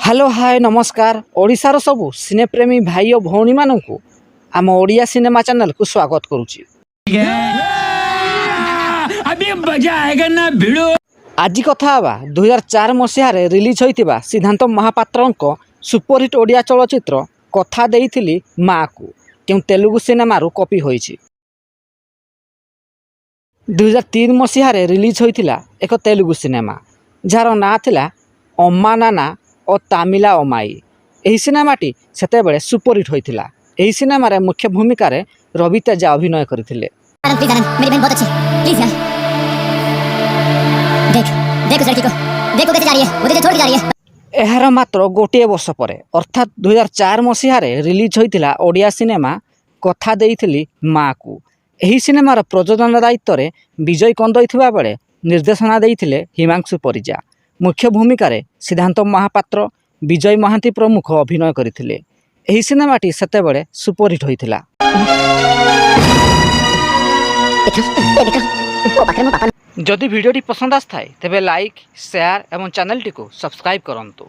Hello hi नमस्कार ओडिशार सबु सिनेप्रेमी भाई और भौणी मानू आम ओडिया सिनेमा चैनल को स्वागत करुच्ची। आज कथा 2004 मसीह रिलीज होता सिद्धांत महापात्र सुपरहिट ओडिया चलचित्र कथा देइथिली माँ को क्यों तेलुगु सिनेमारू कॉपी होइछि। 2003 मसीह रिलीज होता एक तेलुगु सिनेमा जार ना थिला अम्मा नाना और तामिला अमाई। यही सिनेमाटी सेतेबेले सुपरहिट होइथिला। यही सिनेमा रे मुख्य भूमिका रे रवि तेजा अभिनय करथिले। मेरी बहन बहुत अच्छी प्लीज यार देख उस लड़की को देखो कैसे जा रही है, मुझे छोड़ के जा रही है। एहार मात्र गोटे वर्ष परे अर्थात 2004 मसीह रिलीज होइथिला ओडिया सिनेमा कथा देइथिली माँ को। यही सिनेमार प्रयोजन दायित्व रे विजय कंदई थिबा बेले निर्देशना देइथिले हिमांशु परिजा। मुख्य भूमिका रे सिद्धांत महापात्र विजय महांती प्रमुख अभिनय करथिले। एही सिनेमाटी सेतेबेले सुपरहिट होइथिला। जदि वीडियोटी पसंद आए तेबे लाइक शेयर एवं चैनल टी को सब्सक्राइब करंतु।